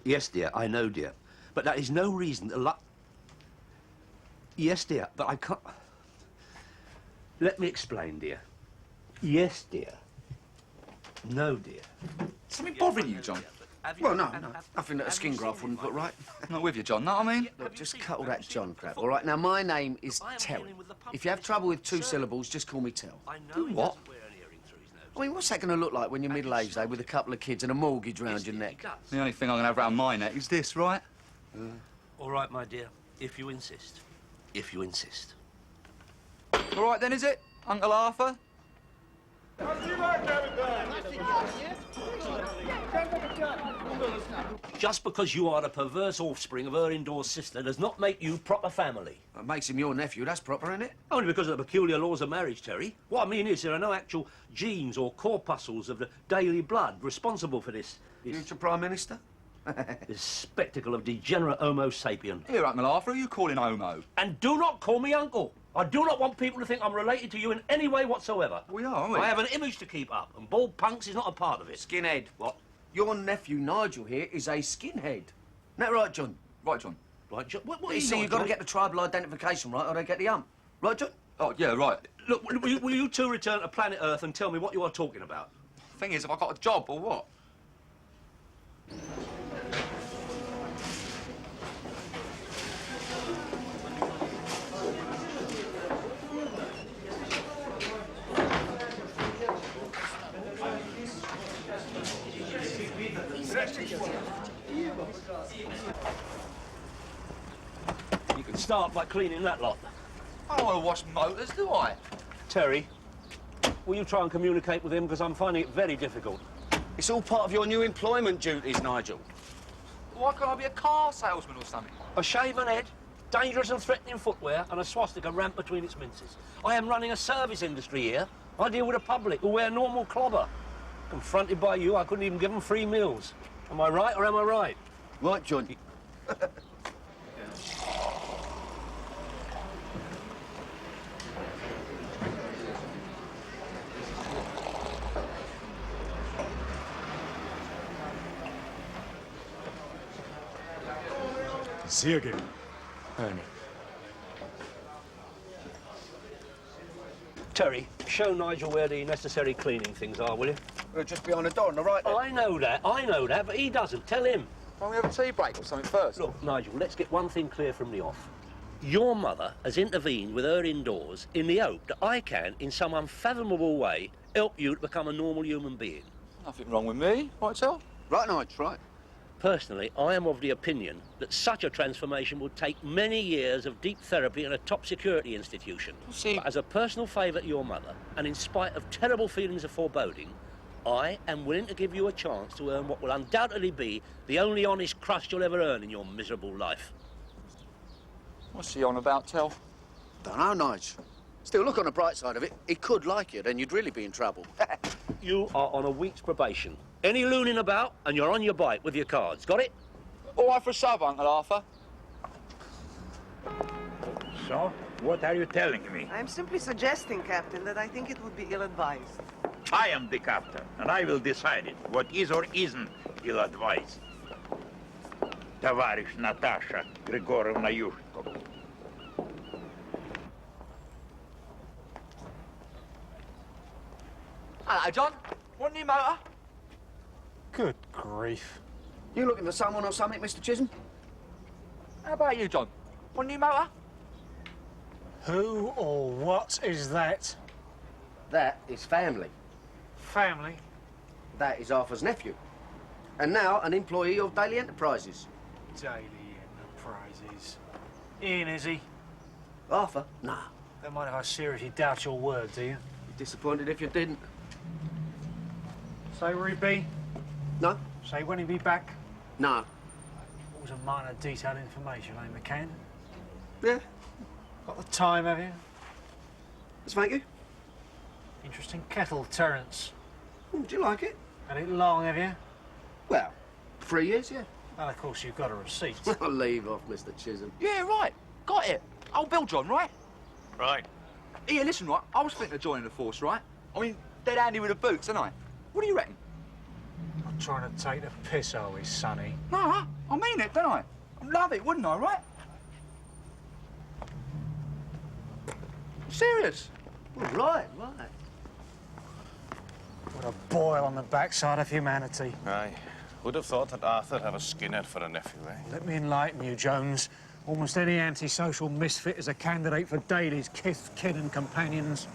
Yes, dear, I know, dear. But that is no reason to Yes, dear, but I can't... Let me explain, dear. Yes, dear. No, dear. Something bothering you, John? Well, no. Nothing that a skin graft wouldn't put right. I'm not with you, John, know what I mean? Look, just cut all that John crap, all right? Now, my name is Terry. If you have trouble with 2 syllables, just call me Tell. What? I mean, what's that going to look like when you're middle-aged, with a couple of kids and a mortgage round your neck? The only thing I'm going to have round my neck is this, right? All right, my dear, if you insist. If you insist. All right, then, is it, Uncle Arthur? Just because you are the perverse offspring of her indoor sister does not make you proper family. That makes him your nephew, that's proper, isn't it? Only because of the peculiar laws of marriage, Terry. What I mean is there are no actual genes or corpuscles of the daily blood responsible for this Future Prime Minister? this spectacle of degenerate Homo sapien. Here, Uncle Arthur, who are you calling homo? And do not call me uncle. I do not want people to think I'm related to you in any way whatsoever. We are, aren't we? I have an image to keep up, and bald punks is not a part of it. Skinhead. What? Your nephew, Nigel, here, is a skinhead. Isn't that right, John? Right, John. Right, John? What You see, you've got to get the tribal identification right, or they get the hump. Right, John? Oh, yeah, right. Look, will you two return to planet Earth and tell me what you are talking about? Thing is, have I got a job or what? You can start by cleaning that lot. I don't want to wash motors, do I? Terry, will you try and communicate with him, because I'm finding it very difficult. It's all part of your new employment duties, Nigel. Why can't I be a car salesman or something? A shaven head, dangerous and threatening footwear, and a swastika ramped between its minces. I am running a service industry here. I deal with the public who wear normal clobber. Confronted by you, I couldn't even give them free meals. Am I right or am I right? Right, John. Sergei. Ernie. Terry, show Nigel where the necessary cleaning things are, will you? We're just behind the door on the right there. I know that, but he doesn't. Tell him. Why don't we have a tea break or something first? Look, Nigel, let's get one thing clear from the off. Your mother has intervened with her indoors in the hope that I can, in some unfathomable way, help you to become a normal human being. Nothing wrong with me, right, Tell? Right, Nigel, right. Personally, I am of the opinion that such a transformation would take many years of deep therapy in a top security institution. See, But as a personal favour to your mother, and in spite of terrible feelings of foreboding, I am willing to give you a chance to earn what will undoubtedly be the only honest crust you'll ever earn in your miserable life. what's he on about, Tell? Don't know, Nigel. Still, look on the bright side of it. He could like you, then you'd really be in trouble. You are on a week's probation. Any looning about, and you're on your bike with your cards. Got it? All right for a sub, Uncle Arthur. So, what are you telling me? I'm simply suggesting, Captain, that I think it would be ill-advised. I am the captain, and I will decide it, what is or isn't ill-advised. Товарищ Natasha Grigorovna Yushkov. Hello, John. Want a new motor? Good grief. You looking for someone or something, Mr. Chisholm? How about you, John? Want a new motor? Who or what is that? That is family. Family? That is Arthur's nephew. And now an employee of Daily Enterprises. Daily Enterprises. Ian, is he? Arthur? Nah. Don't mind if I seriously doubt your word, do you? Be disappointed if you didn't. Say where he'd be? No? Say when he'd be back? No. What was a minor detailed information, eh, McCann? Yeah. Got the time, have you? Yes, thank you. Interesting kettle, Terence. Do you like it? Had it long, have you? Well, 3 years, yeah. And of course you've got a receipt. I'll leave off, Mr. Chisholm. Yeah, right. Got it. Old Bill John, right? Right. Yeah, listen, right. I was thinking of joining the force, right? I mean, dead handy with the boots, aren't I? What do you reckon? Trying to take the piss, are we, Sonny? No, I mean it, don't I? I'd love it, wouldn't I, right? Serious? Well, right. What a boil on the backside of humanity. Aye. Who'd have thought that Arthur'd have a skinhead for a nephew, eh? Let me enlighten you, Jones. Almost any antisocial misfit is a candidate for Daly's kith, kin and companions.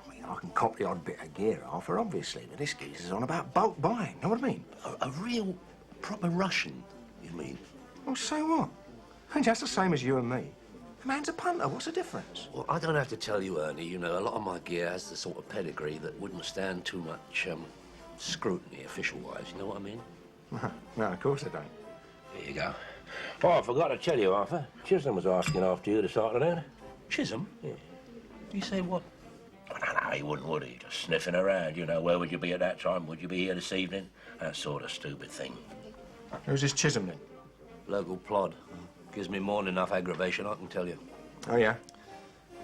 I mean, I can cop the odd bit of gear, Arthur, obviously, but this geezer's on about bulk buying, know what I mean? A real, proper Russian, you mean? Well, so what? Ain't just the same as you and me. The man's a punter, what's the difference? Well, I don't have to tell you, Ernie, you know, a lot of my gear has the sort of pedigree that wouldn't stand too much, scrutiny, official-wise, you know what I mean? No, of course I don't. Here you go. Oh, I forgot to tell you, Arthur. Chisholm was asking after you this afternoon. Chisholm? Yeah. You say what? Oh, no, he wouldn't, would he? Just sniffing around, you know. Where would you be at that time? Would you be here this evening? That sort of stupid thing. Who's this Chisholm, then? Local plod. Gives me more than enough aggravation, I can tell you. Oh, yeah?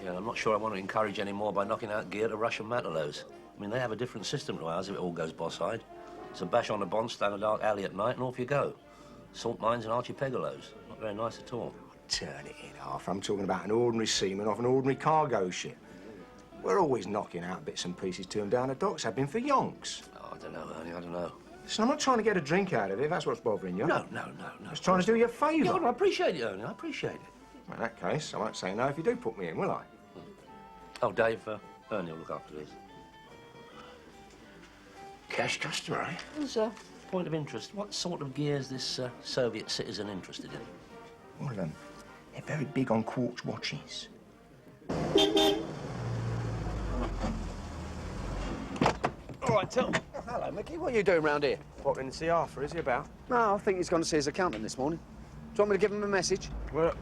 Yeah, I'm not sure I want to encourage any more by knocking out gear to Russian Matalos. I mean, they have a different system to ours if it all goes boss-eyed. It's a bash on the bond, stand a dark alley at night, and off you go. Salt mines and archipelagoes. Not very nice at all. Turn it in, Arthur. I'm talking about an ordinary seaman off an ordinary cargo ship. We're always knocking out bits and pieces to him down the docks. Have been for yonks. Oh, I don't know, Ernie, I don't know. Listen, I'm not trying to get a drink out of it, if that's what's bothering you. No. Just trying to do you a favour. Yeah, well, I appreciate it, Ernie, I appreciate it. In that case, I won't say no if you do put me in, will I? Oh, Dave, Ernie will look after this. Cash customer, eh? As a point of interest, what sort of gear is this Soviet citizen interested in? Well, they're very big on quartz watches. All right, Tom. Oh, hello, Mickey. What are you doing round here? Popping to see Arthur, is he about? No, I think he's gone to see his accountant this morning. Do you want me to give him a message? Well,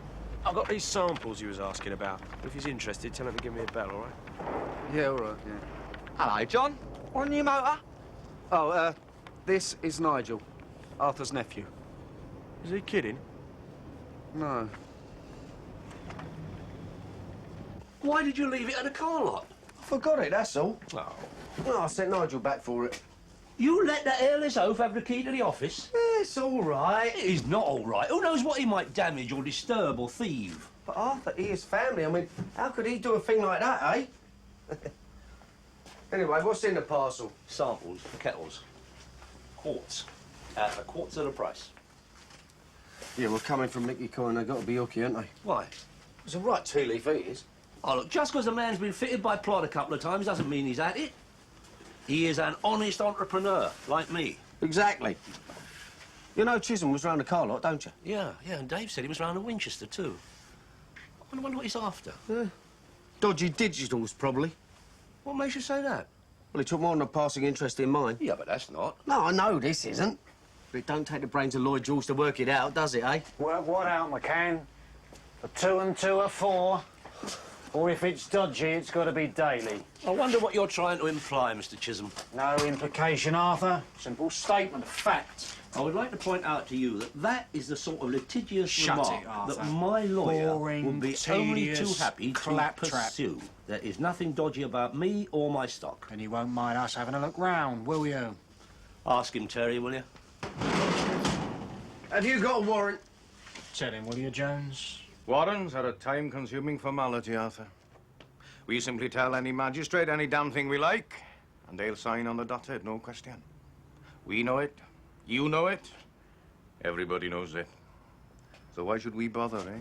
I've got these samples he was asking about. If he's interested, tell him to give me a bell, all right? Yeah, all right, yeah. Hello, John. On your motor? Oh, this is Nigel, Arthur's nephew. Is he kidding? No. Why did you leave it at the car lot? I forgot it, that's all. Oh. Well, I sent Nigel back for it. You let that airless oaf have the key to the office? Yeah, it's all right. It is not all right. Who knows what he might damage or disturb or thieve? But Arthur, he is family. I mean, how could he do a thing like that, eh? Anyway, what's in the parcel? Samples, kettles, quartz. At a quartz of the price. Yeah, well, coming from Mickey Coyne, they've got to be hooky, haven't they? Why? It's a right tea-leaf, he is. Oh, look, just because the man's been fitted by plot a couple of times doesn't mean he's at it. He is an honest entrepreneur, like me. Exactly. You know Chisholm was round the car lot, don't you? Yeah, and Dave said he was round the Winchester, too. I wonder what he's after. Dodgy digitals, probably. What makes you say that? Well, he took more than a passing interest in mine. Yeah, but that's not. No, I know this isn't. But it don't take the brains of Lloyd George to work it out, does it, eh? Work what out, McCann? For 2 and 2 are 4. Or if it's dodgy, it's got to be daily. I wonder what you're trying to imply, Mr. Chisholm. No implication, Arthur. Simple statement of fact. I would like to point out to you that that is the sort of litigious Shut remark it, Arthur. that my lawyer Boring, would be only too tedious happy to claptrap. pursue. There is nothing dodgy about me or my stock. And you won't mind us having a look round, will you? Ask him, Terry, will you? Have you got a warrant? Tell him, will you, Jones? Warrants are a time-consuming formality, Arthur. We simply tell any magistrate any damn thing we like, and they'll sign on the dotted, no question. We know it, you know it, everybody knows it. So why should we bother, eh?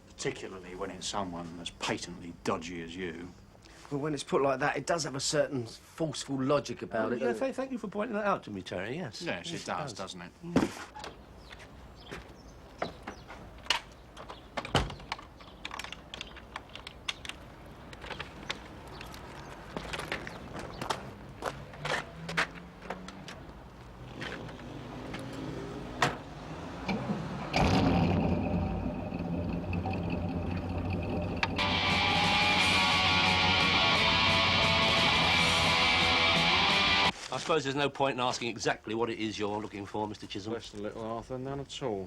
Particularly when it's someone as patently dodgy as you. Well, when it's put like that, it does have a certain forceful logic about it. Yeah, doesn't it? thank you for pointing that out to me, Terry, yes. Yes, it does, doesn't it? I suppose there's no point in asking exactly what it is you're looking for, Mr. Chisholm. Bless the little Arthur, none at all.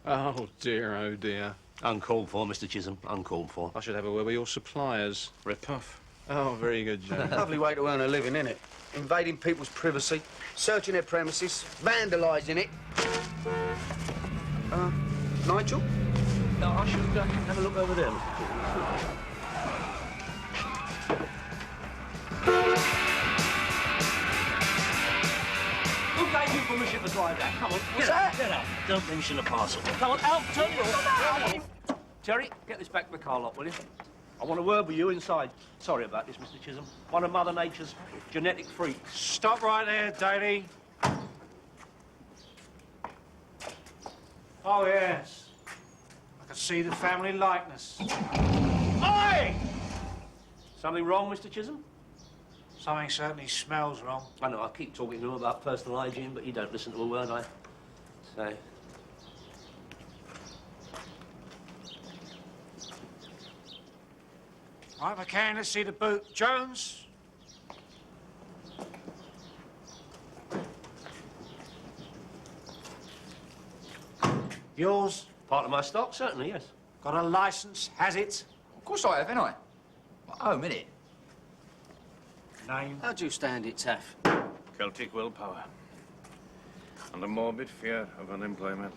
Oh, dear, oh, dear. Uncalled for, Mr. Chisholm, uncalled for. I should have a word with your suppliers. Rip-off. Oh, very good, Joe. Lovely way to earn a living, isn't it? Invading people's privacy, searching their premises, vandalising it. Nigel? No, I should have a look over there. Who gave you permission to drive that? Come on, What's that? Get up. Don't mention the parcel. Come on, out, turn it off. Terry, get this back to the car lot, will you? I want a word with you inside. Sorry about this, Mr. Chisholm. One of Mother Nature's genetic freaks. Stop right there, Daley. Oh, yes. I can see the family likeness. Oi! Something wrong, Mr. Chisholm? Something certainly smells wrong. I know, I keep talking to him about personal hygiene, but you don't listen to a word I say. Right, McCann, let's see the boot. Jones? Yours? Part of my stock, certainly, yes. Got a licence, has it? Of course I have, haven't I? Home, innit? Name? How do you stand it, Taff? Celtic willpower. And a morbid fear of unemployment.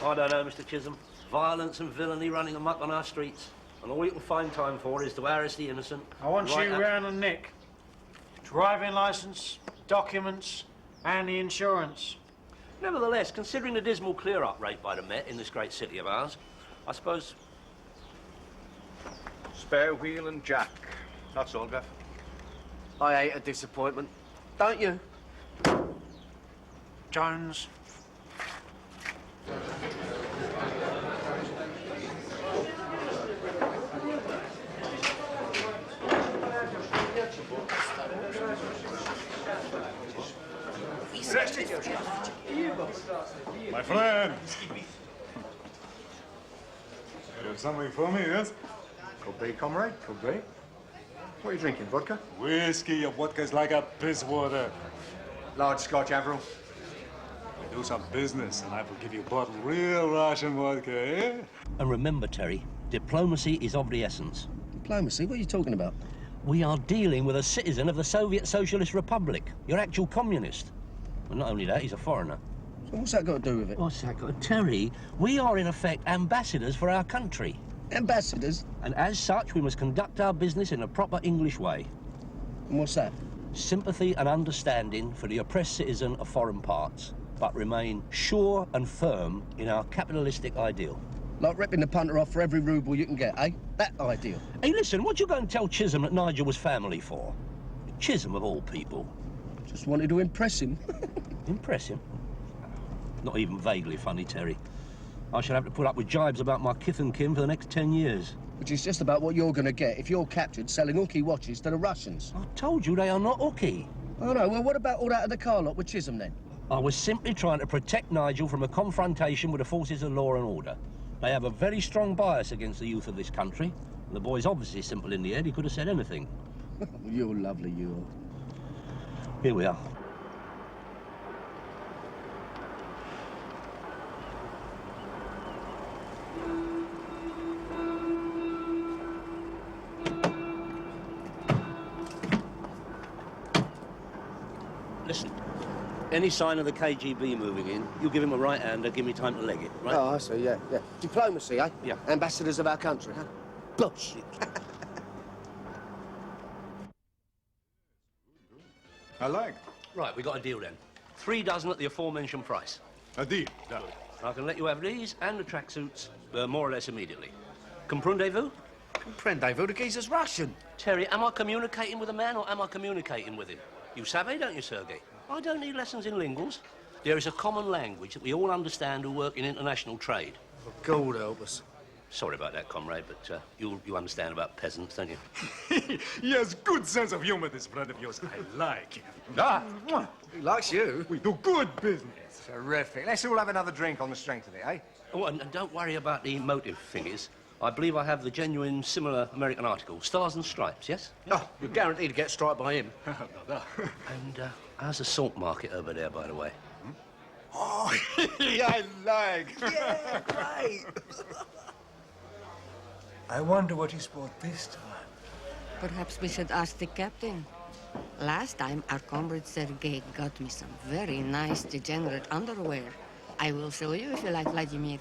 I don't know, Mr. Chisholm. Violence and villainy running amok on our streets. And all you can find time for is to harass the innocent. I want right you up- round the neck. Driving licence, documents, and the insurance. Nevertheless, considering the dismal clear-up rate by the Met in this great city of ours, I suppose... Spare wheel and jack. That's all, Gaff. I hate a disappointment. Don't you? Jones? My friend! You have something for me, yes? Could be, comrade, could be. What are you drinking, vodka? Whiskey, your vodka's like a piss water. Large Scotch, Avril. We do some business, and I will give you a bottle of real Russian vodka, eh? And remember, Terry, diplomacy is of the essence. Diplomacy? What are you talking about? We are dealing with a citizen of the Soviet Socialist Republic, your actual communist. And not only that, he's a foreigner. So what's that got to do with it? What's that got to... Terry, we are in effect ambassadors for our country. Ambassadors? And as such, we must conduct our business in a proper English way. And what's that? Sympathy and understanding for the oppressed citizen of foreign parts, but remain sure and firm in our capitalistic ideal. Like ripping the punter off for every rouble you can get, eh? That ideal. Hey, listen, what'd you go and tell Chisholm that Nigel was family for? Chisholm, of all people. Just wanted to impress him. Impress him? Not even vaguely funny, Terry. I shall have to put up with jibes about my kith and kin for the next 10 years. Which is just about what you're going to get if you're captured selling hooky watches to the Russians. I told you they are not hooky. Oh, no. Well, what about all that at the car lot with Chisholm, then? I was simply trying to protect Nigel from a confrontation with the forces of law and order. They have a very strong bias against the youth of this country. The boy's obviously simple in the head. He could have said anything. You're lovely, you are. Here we are. Listen, any sign of the KGB moving in, you give him a right hand and give me time to leg it, right? Oh, I see, yeah. Diplomacy, eh? Yeah. Ambassadors of our country, huh? Gosh. I like. Right, we got a deal then. 3 dozen at the aforementioned price. A deal. Done. I can let you have these and the tracksuits more or less immediately. Comprendez-vous? Comprendez-vous? The geezer's Russian. Terry, am I communicating with a man or am I communicating with him? You savvy, don't you, Sergei? I don't need lessons in linguals. There is a common language that we all understand who work in international trade. Oh, God help us. Sorry about that, comrade, but you understand about peasants, don't you? He has good sense of humor, this friend of yours. I like him. Ah, he likes you. We do good business. Terrific. Let's all have another drink on the strength of it, eh? Oh, and don't worry about the motive figures. I believe I have the genuine, similar American article, Stars and Stripes, yes? Oh, you're guaranteed to get striped by him. And how's the salt market over there, by the way? Oh, I like. Yeah, great. I wonder what he's bought this time. Perhaps we should ask the captain. Last time, our comrade Sergei got me some very nice degenerate underwear. I will show you if you like, Vladimir.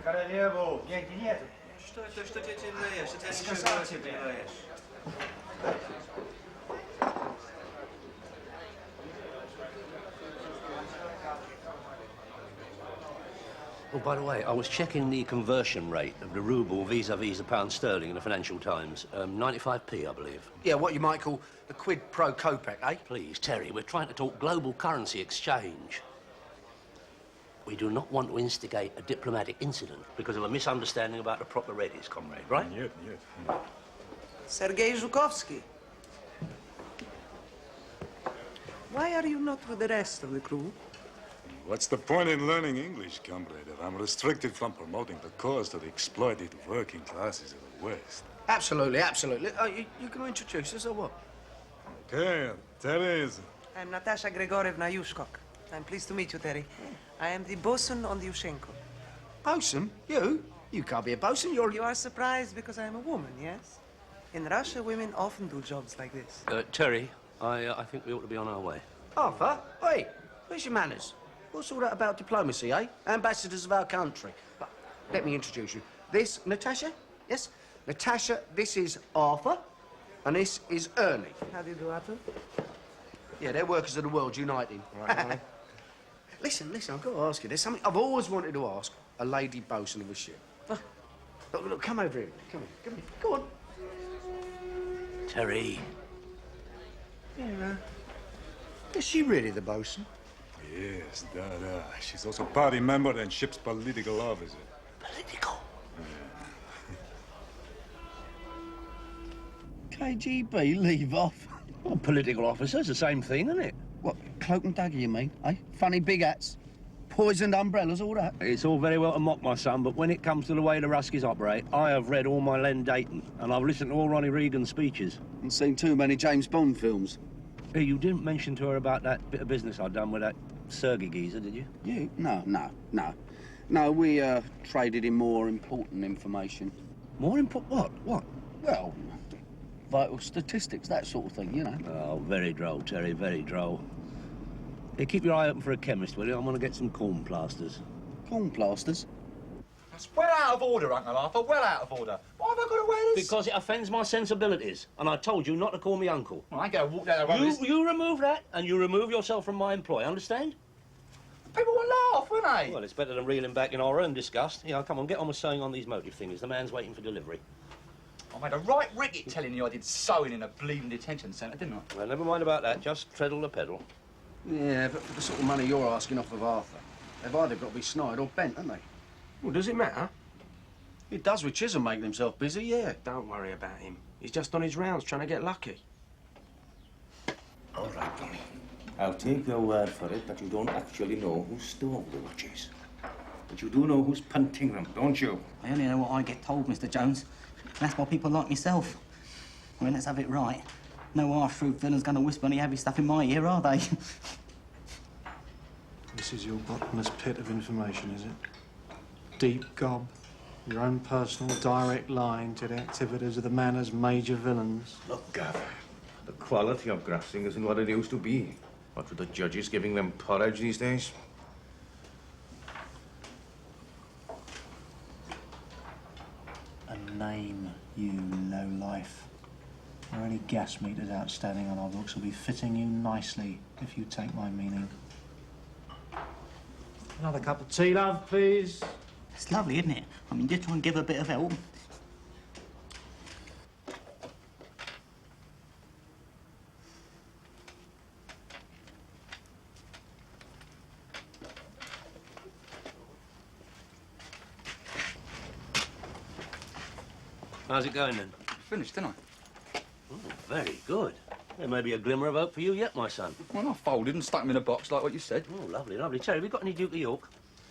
Королеву, деньги нет. Что ты этим леешь? Это я сказал тебе леешь. Oh, by the way, I was checking the conversion rate of the rouble vis-à-vis the pound sterling in the Financial Times. 95p, I believe. Yeah, what you might call the quid pro kopeck, eh? Please, Terry, we're trying to talk global currency exchange. We do not want to instigate a diplomatic incident because of a misunderstanding about the proper readies, comrade, right? Нет. Sergei Zhukovsky. Why are you not with the rest of the crew? What's the point in learning English, comrade, if I'm restricted from promoting the cause to the exploited working classes of the West? Absolutely, absolutely. You can introduce us or what? Okay, Terry is... I'm Natasha Grigorievna Yushkok. I'm pleased to meet you, Terry. I am the bosun on the Yushchenko. Bosun? You? You can't be a bosun, You are surprised because I'm a woman, yes? In Russia, women often do jobs like this. Terry, I think we ought to be on our way. Arthur, hey, where's your manners? What's all that about diplomacy, eh? Ambassadors of our country. But let me introduce you. This, Natasha? Yes? Natasha, this is Arthur, and this is Ernie. How do you do, Arthur? Yeah, they're workers of the world uniting. Right, listen, I've got to ask you. There's something I've always wanted to ask a lady bosun of a ship. Look, come over here. Come here. Go on. Terry. Yeah, is she really the bosun? Yes, da. She's also party member and ship's political officer. Political? KGB, leave off. Well, political officers, the same thing, isn't it? What, cloak and dagger, you mean, eh? Funny big hats, poisoned umbrellas, all that? It's all very well to mock my son, but when it comes to the way the Ruskies operate, I have read all my Len Dayton, and I've listened to all Ronnie Reagan's speeches. And seen too many James Bond films. Hey, you didn't mention to her about that bit of business I'd done with that Sergei geezer, did you? You? No, we traded in more important information. More important? What? Well, vital statistics, that sort of thing, you know. Oh, very droll, Terry, very droll. Hey, keep your eye open for a chemist, will you? I'm going to get some corn plasters. Corn plasters? That's well out of order, Uncle Arthur, well out of order. Why have I got to wear this? Because it offends my sensibilities, and I told you not to call me uncle. Well, I ain't going to walk down the road. You remove that, and you remove yourself from my employ, understand? People will laugh, won't they? Well, it's better than reeling back in our own disgust. You know, come on, get on with sewing on these motive things. The man's waiting for delivery. I made a right ricket telling you I did sewing in a bleeding detention centre, didn't I? Well, never mind about that. Just treadle the pedal. Yeah, but for the sort of money you're asking off of Arthur, they've either got to be snide or bent, haven't they? Well, does it matter? It does with Chisholm making himself busy, yeah. Don't worry about him. He's just on his rounds trying to get lucky. All right, Johnny. I'll take your word for it that you don't actually know who stole the watches. But you do know who's punting them, don't you? I only know what I get told, Mr. Jones. That's by people like myself. I mean, let's have it right. No half-truth villain's going to whisper any heavy stuff in my ear, are they? This is your bottomless pit of information, is it? Deep gob. Your own personal direct line to the activities of the manor's major villains. Look, Gav, the quality of grafting isn't what it used to be. What with the judges giving them porridge these days? A name, you lowlife. There are any gas meters outstanding on our books will be fitting you nicely, if you take my meaning. Another cup of tea, love, please. It's lovely, isn't it? I mean, just try and give a bit of help. How's it going, then? Finished, didn't I? Oh, very good. There may be a glimmer of hope for you yet, my son. Well, I folded and stuck them in a box like what you said. Oh, lovely, lovely. Terry, have you got any Duke of York?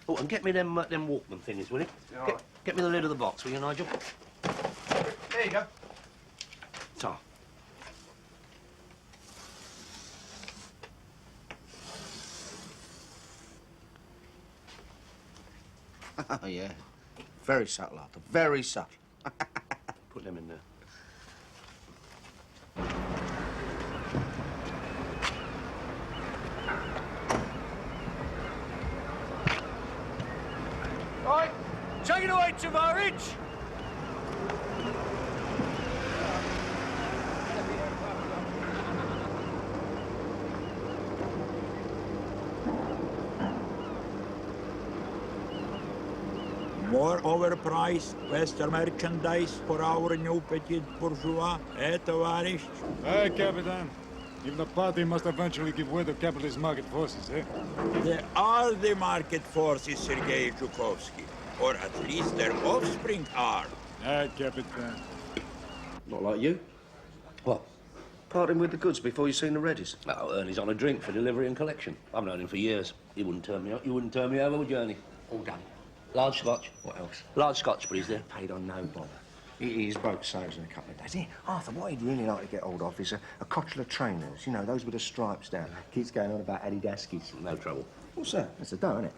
Oh, and get me them Walkman thingies, will you? Yeah, Get me the lid of the box, will you, Nigel? There you go. Ta. Oh, yeah. Very subtle, Arthur. Very subtle. Put them in there. Right, take it away, Tavarich. More overpriced Western merchandise for our new petit bourgeois, Tavarish? Hey, Capitan. Even the party must eventually give way to capitalist market forces, eh? They are the market forces, Sergei Zhukovsky. Or at least their offspring are. Hey, Capitan. Not like you. What? Parting with the goods before you've seen the Reddies. Oh, Ernie's on a drink for delivery and collection. I've known him for years. He wouldn't turn me out. You wouldn't turn me over, would you, Ernie? All done. Large Scotch. What else? Large Scotch, please, there. Paid on no bother. His boat sails in a couple of days. Yeah, Arthur, what he'd really like to get hold of is a cotchel of trainers. You know, those with the stripes down. Keeps going on about Adidaskis. No trouble. What's that? That's the dough, isn't it?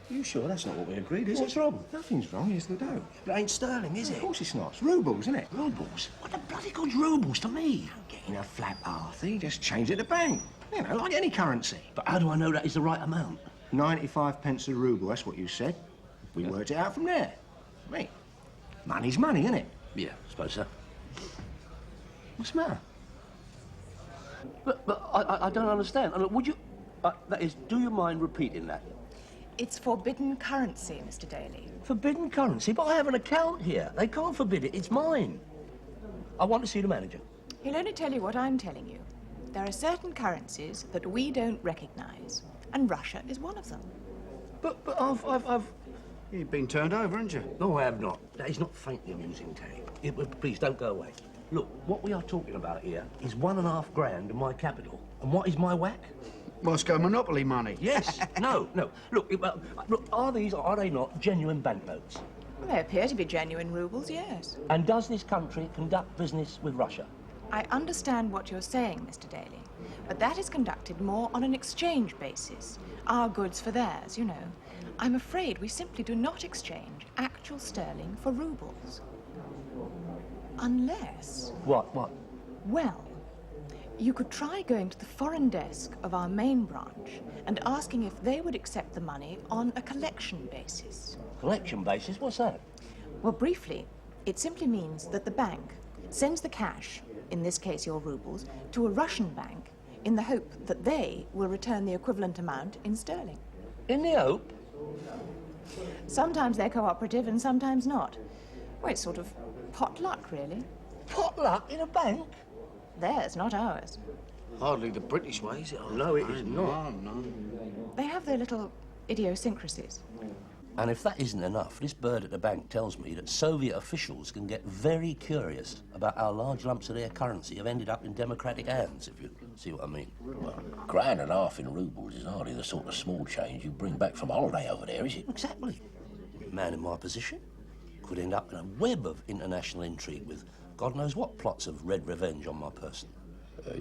You sure that's not what we agreed, is What's it? wrong? Nothing's wrong, it's the dough. But it ain't sterling, is it? Of course it's not. It's roubles, isn't it? Roubles? What the bloody god's roubles to me? Don't get in a flap, Arthur. You just change it to bank. You know, like any currency. But how do I know that is the right amount? 95 pence a rouble, that's what you said. We worked it out from there. Mate, money's money, isn't it? Yeah, I suppose so. What's the matter? But I don't understand. I mean, would you... that is, do you mind repeating that? It's forbidden currency, Mr. Daly. Forbidden currency? But I have an account here. They can't forbid it. It's mine. I want to see the manager. He'll only tell you what I'm telling you. There are certain currencies that we don't recognise, and Russia is one of them. But I've... You've been turned over, haven't you? No, I have not. That is not faintly amusing, Terry. Please, don't go away. Look, what we are talking about here is $1.5 grand of my capital. And what is my whack? Moscow monopoly money. Yes. No. Look, are these or are they not genuine banknotes? Well, they appear to be genuine roubles, yes. And does this country conduct business with Russia? I understand what you're saying, Mr. Daly, but that is conducted more on an exchange basis. Our goods for theirs, you know. I'm afraid we simply do not exchange actual sterling for roubles. Unless... What? Well, you could try going to the foreign desk of our main branch and asking if they would accept the money on a collection basis. Collection basis? What's that? Well, briefly, it simply means that the bank sends the cash, in this case your roubles, to a Russian bank in the hope that they will return the equivalent amount in sterling. In the hope? Sometimes they're cooperative and sometimes not. Well, it's sort of pot luck, really. Pot luck in a bank? Theirs, not ours. Hardly the British way, is it? Oh, no, it is not. No. They have their little idiosyncrasies. And if that isn't enough, this bird at the bank tells me that Soviet officials can get very curious about how large lumps of their currency have ended up in democratic hands, if you see what I mean. Well, £1.5 in roubles is hardly the sort of small change you bring back from holiday over there, is it? Exactly. A man in my position could end up in a web of international intrigue with God knows what plots of red revenge on my person.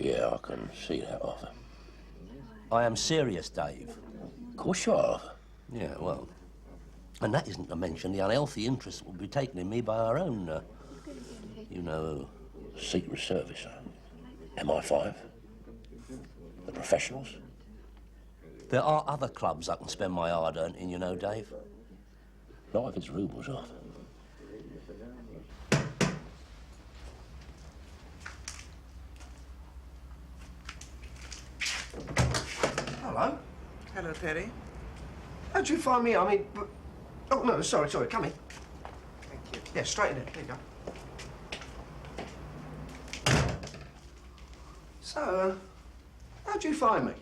Yeah, I can see that, Arthur. I am serious, Dave. Of course you are, Arthur. Yeah, well... And that isn't to mention the unhealthy interest that will be taken in me by our own, you know... Secret Service, MI5? The professionals? There are other clubs I can spend my hard-earned in, you know, Dave. Not if it's roubles, Arthur. Hello. Hello, Terry. How'd you find me? I mean... Oh, no, sorry, come in. Thank you. Yeah, straight in there. There you go. So, how'd you find me?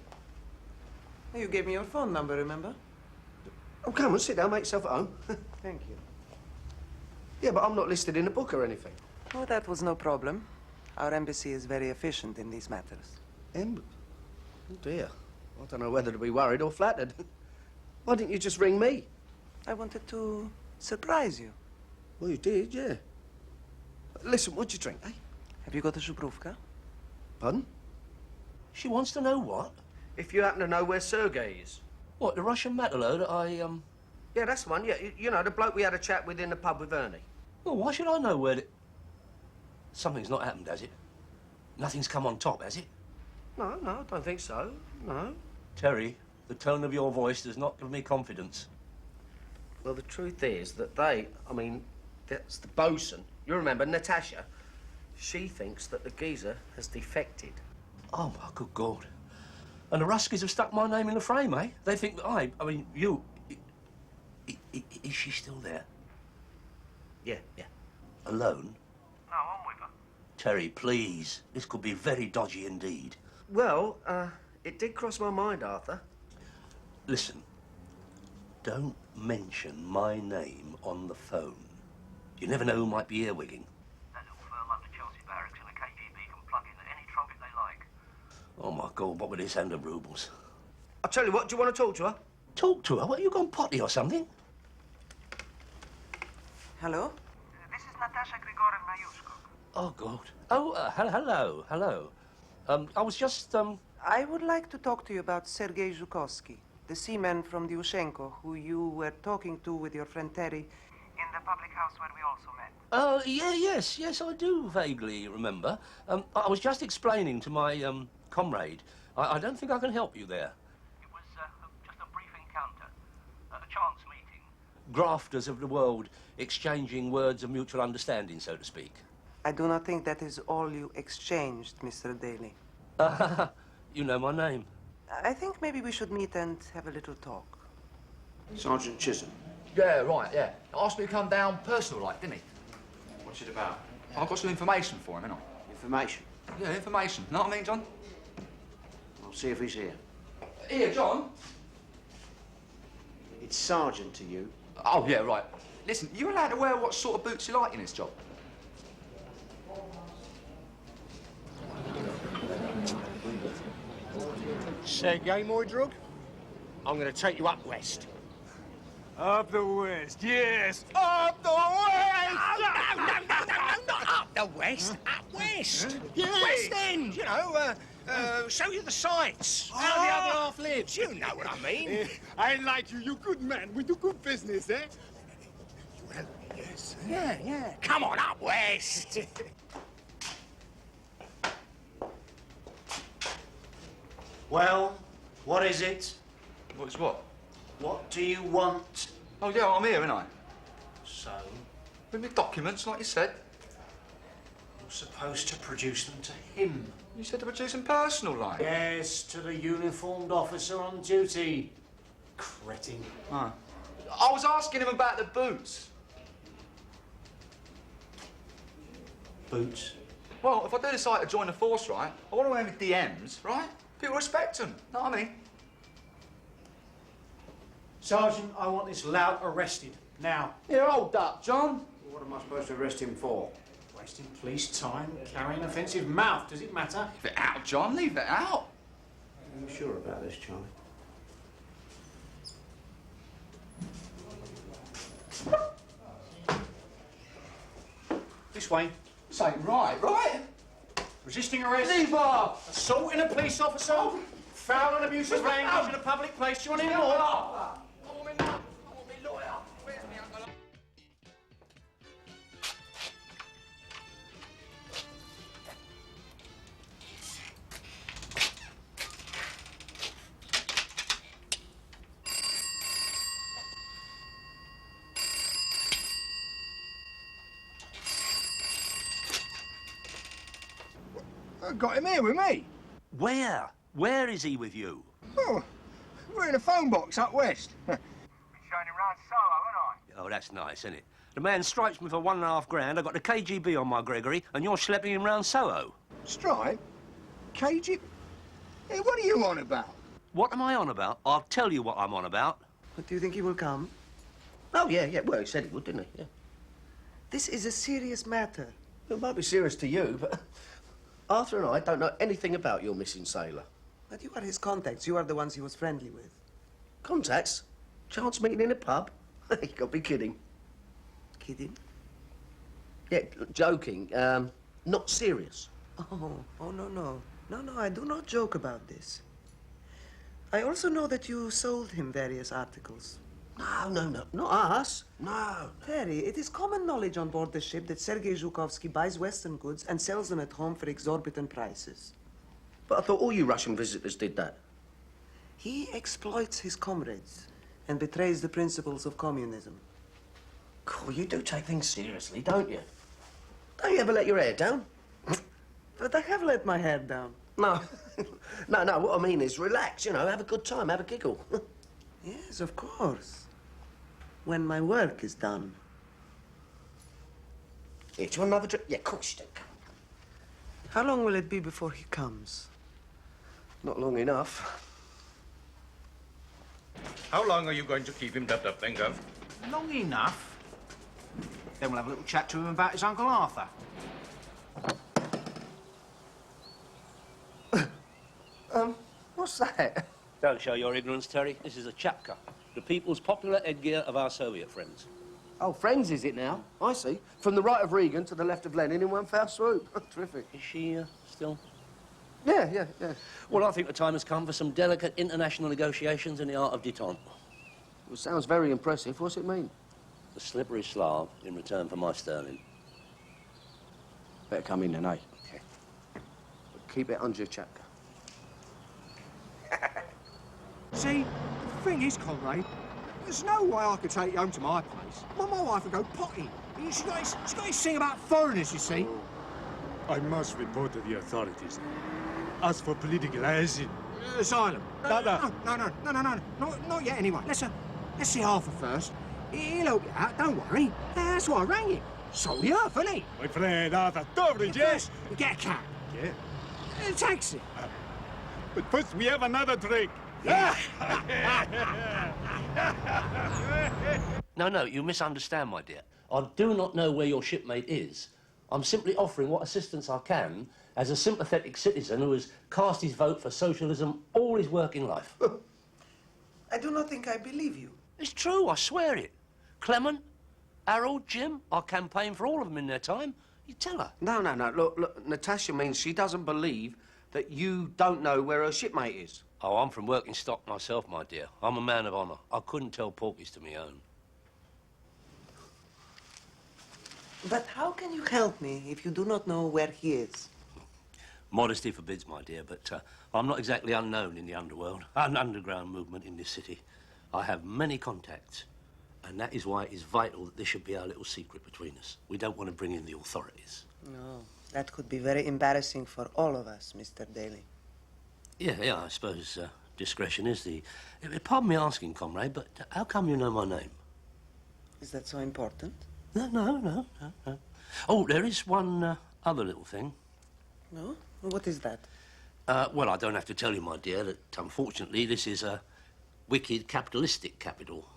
You gave me your phone number, remember? Oh, come on, sit down, make yourself at home. Thank you. Yeah, but I'm not listed in the book or anything. Oh, that was no problem. Our embassy is very efficient in these matters. Oh dear. I don't know whether to be worried or flattered. Why didn't you just ring me? I wanted to surprise you. Well, you did, yeah. Listen, what'd you drink, eh? Have you got a Zhubruvka? Pardon? She wants to know what? If you happen to know where Sergei is. What, the Russian matador that I, Yeah, that's the one, yeah. You know, the bloke we had a chat with in the pub with Ernie. Well, why should I know where the... Something's not happened, has it? Nothing's come on top, has it? No, I don't think so. No. Terry, the tone of your voice does not give me confidence. Well, the truth is that that's the bosun. You remember, Natasha? She thinks that the geezer has defected. Oh, my good God. And the Ruskies have stuck my name in the frame, eh? They think that you... Is she still there? Yeah. Alone? No, I'm with her. Terry, please. This could be very dodgy indeed. Well, it did cross my mind, Arthur. Listen, don't mention my name on the phone. You never know who might be earwigging. That little firm up to Chelsea Barracks and the KGB can plug in any trumpet they like. Oh, my God, what with this and the roubles? I'll tell you what, do you want to talk to her? Talk to her? What, you gone potty or something? Hello? This is Natasha Grigorievna Yushkov. Oh, God. Oh, hello. I was just, I would like to talk to you about Sergei Zhukovsky, the seaman from the Ushenko, who you were talking to with your friend Terry. In the public house where we also met. Yes, I do vaguely remember. I was just explaining to my, comrade. I don't think I can help you there. It was just a brief encounter, a chance meeting. Grafters of the world exchanging words of mutual understanding, so to speak. I do not think that is all you exchanged, Mr. Daly. You know my name. I think maybe we should meet and have a little talk. Sergeant Chisholm. Yeah, right, yeah. Asked me to come down personal-like, didn't he? What's it about? I've got some information for him, haven't I? Information? Yeah, information. Know what I mean, John? I'll see if he's here. Here, John? It's Sergeant to you. Oh, yeah, right. Listen, you allowed to wear what sort of boots you like in this job? Sergei, my drug? I'm going to take you up west. Up the west, yes! Up the west! No, not up the west. Up west. Yeah. West End, you know, show you the sights. How the other half lives. You know what I mean. I like you. You good man. We do good business, eh? You help me, yes? Yeah. Come on, up west. Well, what is it? What's what? What do you want? Oh, yeah, I'm here, ain't I? So? With my documents, like you said. You're supposed to produce them to him. You said to produce them personal, like? Yes, to the uniformed officer on duty. Cretin. Oh. I was asking him about the boots. Boots? Well, if I do decide to join the force, right, I want to wear my DMs, right? People respect them, know what I mean? Sergeant, I want this lout arrested. Now. Yeah, hold up, John. What am I supposed to arrest him for? Wasting police time, carrying offensive mouth. Does it matter? Leave it out, John. Leave it out. Are you sure about this, Charlie? This way. This ain't right, right? Resisting arrest. Leave off. Assaulting a police officer. Foul and abusive language in a public place. Do you want any more? I got him here with me. Where? Where is he with you? Oh, we're in a phone box up west. Been showing him round Soho, haven't I? Oh, that's nice, isn't it? The man stripes me for $1.5 grand. I got the KGB on my Gregory, and you're schlepping him round Soho. Stripe? KGB? Hey, what are you on about? What am I on about? I'll tell you what I'm on about. But do you think he will come? Oh, yeah. Well, he said he would, didn't he? Yeah. This is a serious matter. It might be serious to you, but Arthur and I don't know anything about your missing sailor. But you are his contacts. You are the ones he was friendly with. Contacts? Chance meeting in a pub? You gotta be kidding. Kidding? Yeah, joking. Not serious. Oh, no. No, I do not joke about this. I also know that you sold him various articles. No, not us. No. Terry, it is common knowledge on board the ship that Sergei Zhukovsky buys Western goods and sells them at home for exorbitant prices. But I thought all you Russian visitors did that. He exploits his comrades and betrays the principles of communism. Cool, you do take things seriously, don't you? Don't you ever let your hair down? But I have let my hair down. No. No, what I mean is relax, you know, have a good time, have a giggle. Yes, of course. When my work is done. Here, do you want another drink? Yeah, of course you do. How long will it be before he comes? Not long enough. How long are you going to keep him dubbed up then, Gov? Long enough. Then we'll have a little chat to him about his Uncle Arthur. What's that? Don't show your ignorance, Terry. This is a chapka, the people's popular headgear of our Soviet friends. Oh, friends is it now? I see. From the right of Reagan to the left of Lenin in one foul swoop. Terrific. Is she still? Yeah. Well, I think the time has come for some delicate international negotiations in the art of détente. Well, sounds very impressive. What's it mean? The slippery Slav in return for my sterling. Better come in then, eh? Okay. But keep it under your chapka. See, the thing is, comrade, there's no way I could take you home to my place. My wife would go potty. She got to sing about foreigners, you see. I must report to the authorities. As for political asylum. Asylum. No. Not yet, anyway. Let's see Arthur first. He'll help you out, don't worry. That's why I rang him. Sold the earth, isn't he? My friend Arthur, добрый день. First, we get a cab. Yeah. A taxi. But first we have another drink. No, you misunderstand, my dear. I do not know where your shipmate is. I'm simply offering what assistance I can as a sympathetic citizen who has cast his vote for socialism all his working life. I do not think I believe you. It's true, I swear it. Clement, Harold, Jim, I campaigned for all of them in their time. You tell her. No. Look, Natasha means she doesn't believe that you don't know where her shipmate is. Oh, I'm from working stock myself, my dear. I'm a man of honour. I couldn't tell porkies to me own. But how can you help me if you do not know where he is? Modesty forbids, my dear, but I'm not exactly unknown in the underworld, an underground movement in this city. I have many contacts, and that is why it is vital that this should be our little secret between us. We don't want to bring in the authorities. No, that could be very embarrassing for all of us, Mr. Daly. Yeah, I suppose discretion is the... Pardon me asking, comrade, but how come you know my name? Is that so important? No. Oh, there is one other little thing. No? What is that? Well, I don't have to tell you, my dear, that unfortunately this is a wicked capitalistic capital.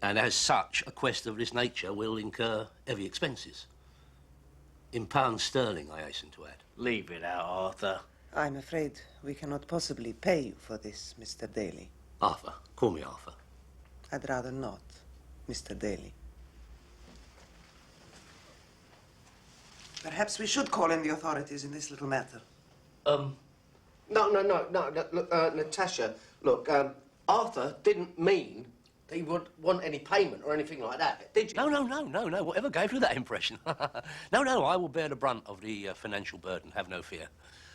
And as such, a quest of this nature will incur heavy expenses. In pounds sterling, I hasten to add. Leave it out, Arthur. I'm afraid we cannot possibly pay you for this, Mr. Daly. Arthur. Call me Arthur. I'd rather not, Mr. Daly. Perhaps we should call in the authorities in this little matter. No. Look, Natasha, look, Arthur didn't mean he would want any payment or anything like that, did you? No. Whatever gave you that impression? No, I will bear the brunt of the financial burden, have no fear.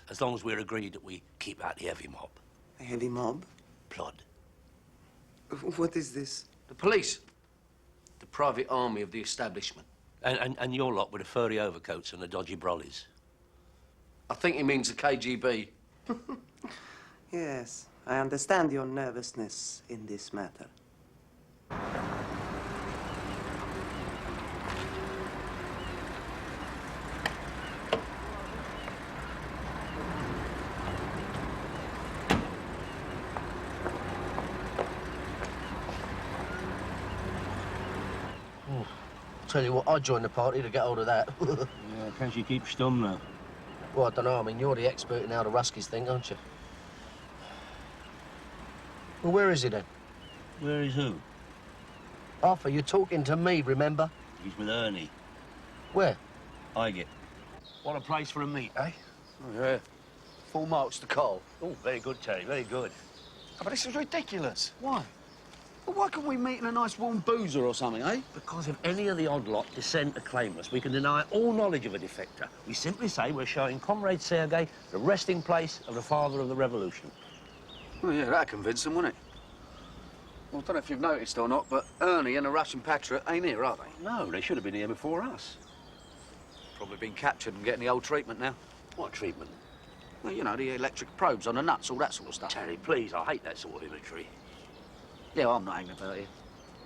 As long as we're agreed that we keep out the heavy mob. A heavy mob? Plod. What is this? The police. The private army of the establishment. And your lot with the furry overcoats and the dodgy brollies. I think he means the KGB. Yes, I understand your nervousness in this matter. Tell you what, I'd join the party to get hold of that. Yeah, can she keep stum, though? Well, I don't know. I mean, you're the expert in how the Ruskies think, aren't you? Well, where is he then? Where is who? Arthur, you're talking to me, remember? He's with Ernie. Where? Highgate. What a place for a meet, eh? Oh, yeah. Full marks to Cole. Oh, very good, Terry, very good. Oh, but this is ridiculous. Why? Well, why couldn't we meet in a nice warm boozer or something, eh? Because if any of the odd lot descend to claim us, we can deny all knowledge of a defector. We simply say we're showing Comrade Sergei the resting place of the father of the revolution. Well, yeah, that'd convince them, wouldn't it? Well, I don't know if you've noticed or not, but Ernie and the Russian patriot ain't here, are they? No, they should have been here before us. Probably been captured and getting the old treatment now. What treatment? Well, you know, the electric probes on the nuts, all that sort of stuff. Terry, please, I hate that sort of imagery. Yeah, well, I'm not hanging about here.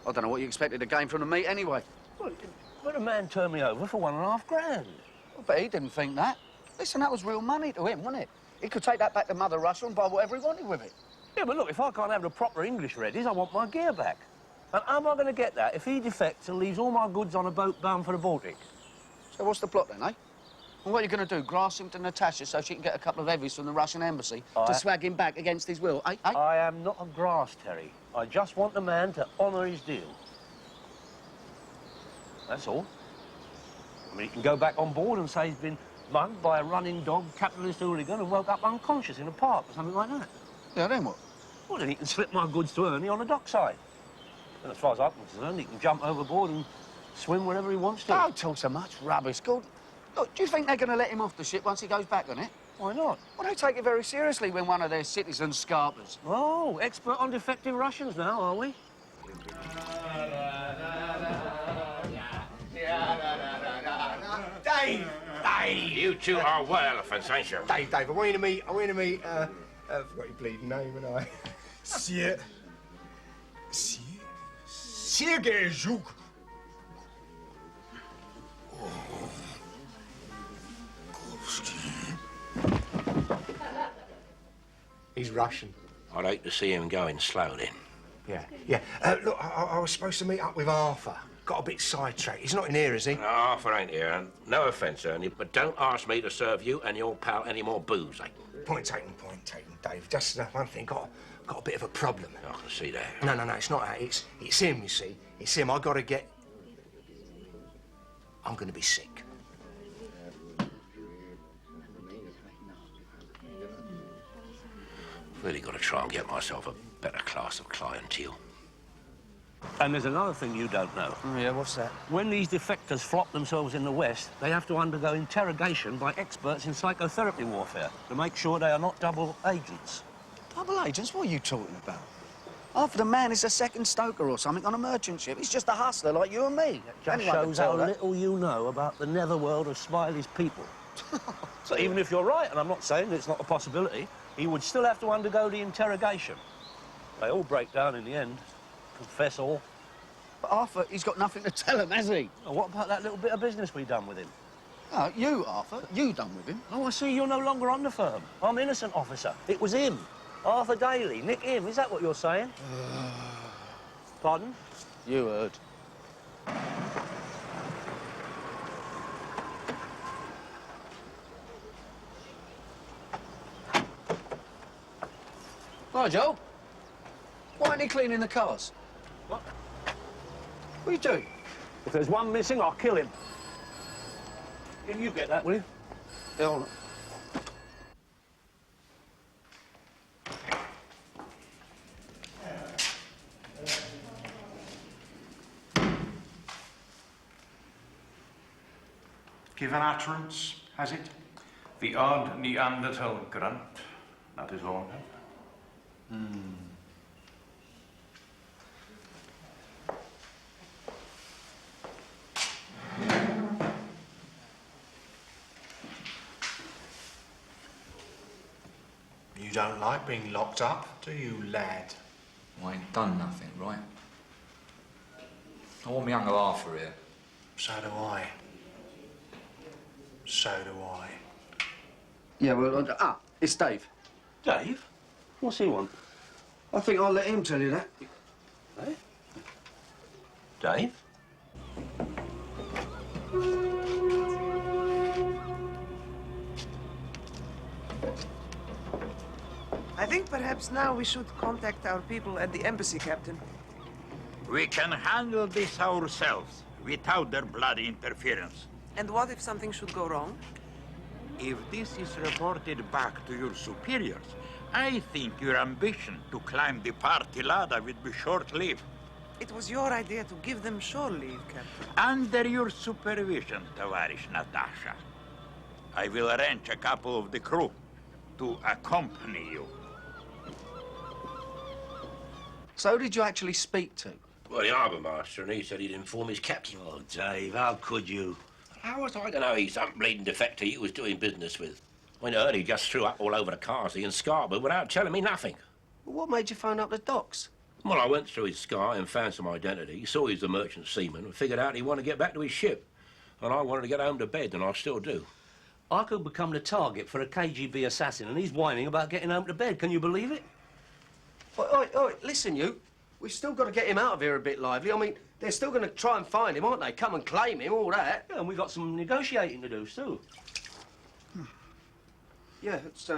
I don't know what you expected to gain from the meet anyway. Well, but a man turned me over for $1.5 grand. Well, but he didn't think that. Listen, that was real money to him, wasn't it? He could take that back to Mother Russia and buy whatever he wanted with it. Yeah, but look, if I can't have the proper English readies, I want my gear back. And how am I going to get that if he defects and leaves all my goods on a boat bound for the Baltic? So what's the plot then, eh? And what are you going to do, grass him to Natasha so she can get a couple of heavies from the Russian embassy to swag him back against his will, eh? I am not a grass, Terry. I just want the man to honour his deal. That's all. I mean, he can go back on board and say he's been mugged by a running dog, capitalist hooligan, and woke up unconscious in a park or something like that. Yeah, then what? Well, then he can slip my goods to Ernie on the dockside. And as far as I'm concerned, he can jump overboard and swim wherever he wants to. Don't talk so much rubbish, Gordon. Look, do you think they're going to let him off the ship once he goes back on it? Why not? Well, they take it very seriously when one of their citizens scarpers. Oh, expert on defective Russians now, are we? Dave! Dave! You two are war elephants, ain't you? Dave, I want you to meet, I forgot your bleeding name, and I... Sergei Zhuk. He's Russian. I'd hate to see him going slow, then. Yeah. Look, I was supposed to meet up with Arthur. Got a bit sidetracked. He's not in here, is he? No, Arthur ain't here, and no offence, Ernie, but don't ask me to serve you and your pal any more booze, eh? Point taken, Dave. Just one thing, got a bit of a problem. I can see that. No, it's not that. It's him, you see. It's him. I gotta get... I'm gonna be sick. Really got to try and get myself a better class of clientele. And there's another thing you don't know. Oh, yeah, what's that? When these defectors flop themselves in the West, they have to undergo interrogation by experts in psychotherapy warfare to make sure they are not double agents. Double agents? What are you talking about? Arthur, the man is a second stoker or something on a merchant ship. He's just a hustler like you and me. Just shows how little you know about the netherworld of Smiley's people. So even if you're right, and I'm not saying it's not a possibility, he would still have to undergo the interrogation. They all break down in the end. Confess all. But Arthur, he's got nothing to tell him, has he? Oh, what about that little bit of business we done with him? Oh, you, Arthur. You done with him. Oh, I see you're no longer on the firm. I'm innocent, officer. It was him. Arthur Daly. Nick him. Is that what you're saying? Pardon? You heard. Nigel, why aren't you cleaning the cars? What? What are you doing? If there's one missing, I'll kill him. Can you get that, will you? Yeah, hold on. Given utterance, has it? The odd Neanderthal grunt, that is all. You don't like being locked up, do you, lad? I ain't done nothing, right? I want my Uncle Arthur here. So do I. So do I. Yeah, well, it's Dave. Dave? What's he want? I think I'll let him tell you that. Eh? Dave? think perhaps now we should contact our people at the embassy, Captain. We can handle this ourselves, without their bloody interference. And what if something should go wrong? If this is reported back to your superiors, I think your ambition to climb the party ladder will be short-lived. It was your idea to give them shore leave, Captain. Under your supervision, Tavarish Natasha, I will arrange a couple of the crew to accompany you. So who did you actually speak to? Well, the harbour master, and he said he'd inform his captain. Oh, Dave, how could you? How was I to know he's some bleeding defector you was doing business with? I heard he just threw up all over the Carsey and Scarborough without telling me nothing. Well, what made you phone up the docks? Well, I went through his Sky and found some identity, saw he was a merchant seaman, and figured out he wanted to get back to his ship. And I wanted to get home to bed, and I still do. I could become the target for a KGB assassin, and he's whining about getting home to bed. Can you believe it? Oi, listen, you. We've still got to get him out of here a bit lively. I mean, they're still going to try and find him, aren't they? Come and claim him, all that. Yeah, and we've got some negotiating to do, too. Yeah, it's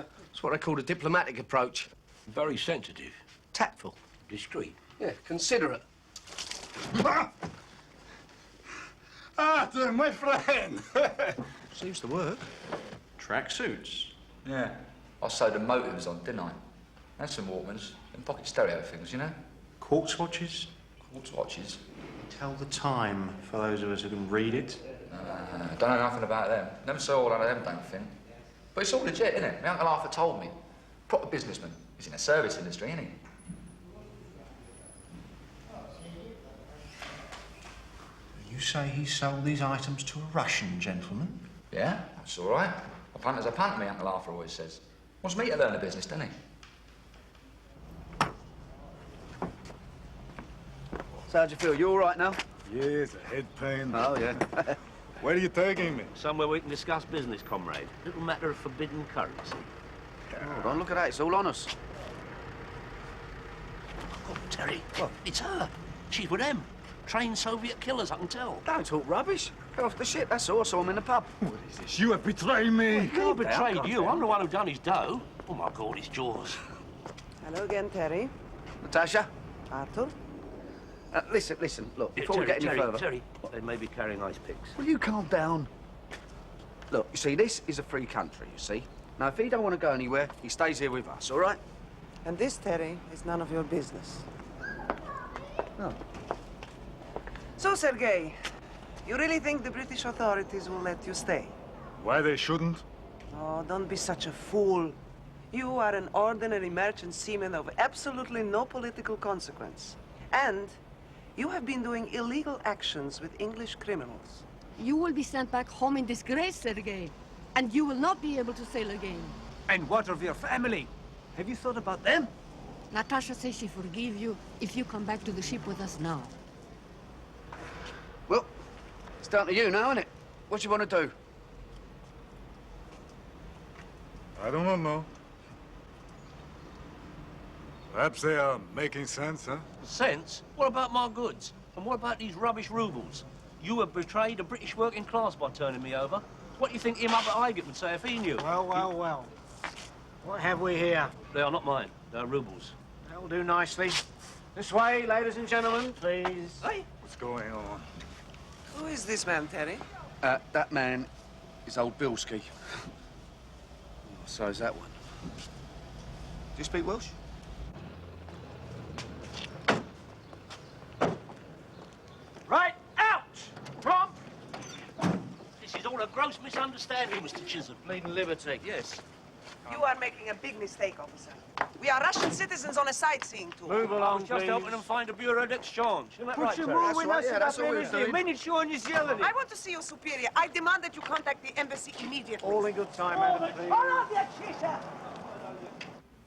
what they call a diplomatic approach. Very sensitive. Tactful. Discreet. Yeah, considerate. Arthur, my friend! Seems to work. Tracksuits? Yeah. I sewed the motives on, didn't I? And some Walkmans and pocket stereo things, you know? Quartz watches? Quartz watches? Tell the time for those of us who can read it. Don't know nothing about them. Never saw one of them, don't think. But it's all legit, isn't it? My Uncle Arthur told me. Proper businessman. He's in the service industry, isn't he? You say he sold these items to a Russian gentleman? Yeah, that's all right. A punt is a punt, my Uncle Arthur always says. Wants me to learn the business, doesn't he? So how'd you feel? You all right now? Yes, a head pain. Oh, yeah. Where are you taking me? Somewhere we can discuss business, comrade. Little matter of forbidden currency. Hold on, look at that. It's all on us. Oh, Terry, what? It's her. She's with them. Trained Soviet killers, I can tell. Don't talk rubbish. Get off the ship, that's all. I saw him in the pub. What is this? You have betrayed me. Who betrayed you? I'm the one who done his dough. Oh, my God, it's Jaws. Hello again, Terry. Natasha? Arthur? Listen, look, before we get any further... Terry, they may be carrying ice picks. Will you calm down? Look, you see, this is a free country, you see. Now, if he don't want to go anywhere, he stays here with us, all right? And this, Terry, is none of your business. No. So, Sergei, you really think the British authorities will let you stay? Why they shouldn't? Oh, don't be such a fool. You are an ordinary merchant seaman of absolutely no political consequence. And you have been doing illegal actions with English criminals. You will be sent back home in disgrace, Sergei. And you will not be able to sail again. And what of your family? Have you thought about them? Natasha says she forgive you if you come back to the ship with us now. Well, it's down to you now, isn't it? What do you want to do? I don't know. Perhaps they are making sense, huh? Sense? What about my goods? And what about these rubbish roubles? You have betrayed the British working class by turning me over. What do you think him up at Highgate would say if he knew? Well. What have we here? They are not mine. They are roubles. That'll do nicely. This way, ladies and gentlemen, please. Hey, What's going on? who is this man, Terry? That man is old Bilski. So is that one. Do you speak Welsh? Right, out! Plump! This is all a gross misunderstanding, Mr. Chisholm. Bleeding liberty. Yes. You are making a big mistake, officer. We are Russian citizens on a sightseeing tour. Move along, just helping them find a bureau d'exchange. Isn't that right, Terry? That's all we're doing. I want to see your superior. I demand that you contact the embassy immediately. All in good time, madam, please.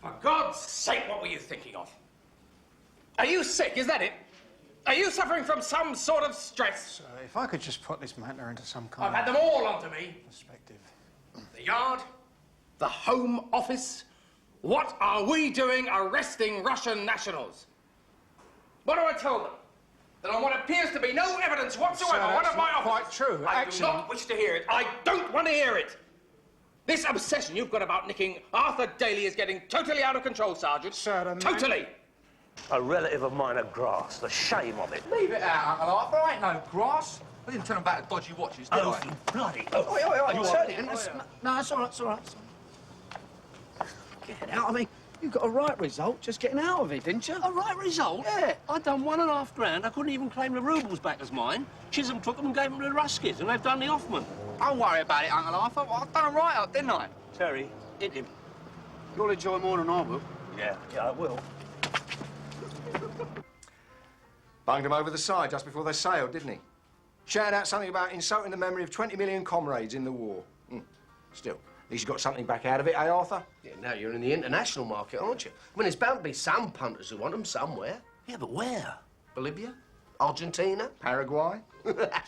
For God's sake, what were you thinking of? Are you sick, is that it? Are you suffering from some sort of stress? So if I could just put this matter into some kind I've had them all onto me. perspective. The Yard, the Home Office. What are we doing arresting Russian nationals? What do I tell them? That on what appears to be no evidence whatsoever, Sir, one that's of my not officers... quite true. I Actually... do not wish to hear it. I don't want to hear it. This obsession you've got about nicking Arthur Daly is getting totally out of control, Sergeant. Sir, the man- Totally! A relative of mine had grass. The shame of it. Leave it out, Uncle Arthur. I ain't no grass. I didn't turn about to dodgy watches, did Oh, I? you bloody... Oh, wait, you Oh, turned it, and that's... No, that's all right, it's all right. Get out. I mean, you got a right result just getting out of it, didn't you? A right result? Yeah. I'd done £1.5 grand. I couldn't even claim the roubles back as mine. Chisholm took them and gave them to the Ruskis, and they've done the Hoffman. Don't worry about it, Uncle Arthur. I've done right up, didn't I? Terry, hit him. You'll enjoy more than I will. Yeah, I will. Bunged him over the side just before they sailed, didn't he? Shouted out something about insulting the memory of 20 million comrades in the war. Still, at least you got something back out of it, eh, Arthur? Yeah, now you're in the international market, aren't you? I mean, there's bound to be some punters who want them somewhere. Yeah, but where? Bolivia? Argentina? Paraguay?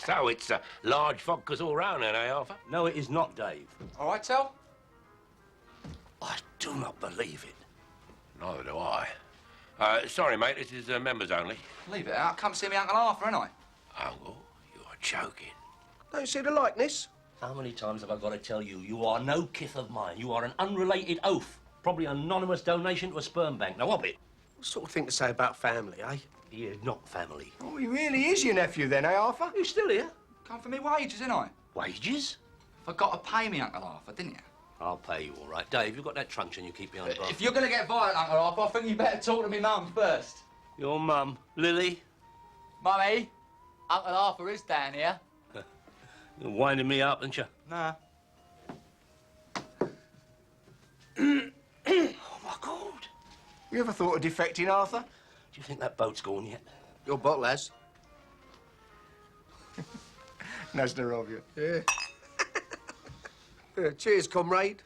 So it's large vodkas all round then, eh, Arthur? No, it is not, Dave. All right, Tel? I do not believe it. Neither do I. Sorry, mate, this is members only. Leave it out. Come see me, Uncle Arthur, ain't I? Uncle, you're joking. Don't you see the likeness? How many times have I got to tell you, you are no kith of mine. You are an unrelated oaf. Probably an anonymous donation to a sperm bank. Now, what it? What sort of thing to say about family, eh? He is not family. Oh, he really is your nephew then, eh, Arthur? You still here? Come for me wages, ain't I? Wages? Forgot to pay me, Uncle Arthur, didn't you? I'll pay you all right. Dave, you've got that truncheon you keep behind the bar. If you're going to get violent, Uncle Arthur, I think you better talk to me mum first. Your mum, Lily? Mummy, Uncle Arthur is down here. You're winding me up, aren't you? Nah. Oh, my God. You ever thought of defecting, Arthur? Do you think that boat's gone yet? Your bottle has. Nicer of you. Yeah. Cheers, comrade.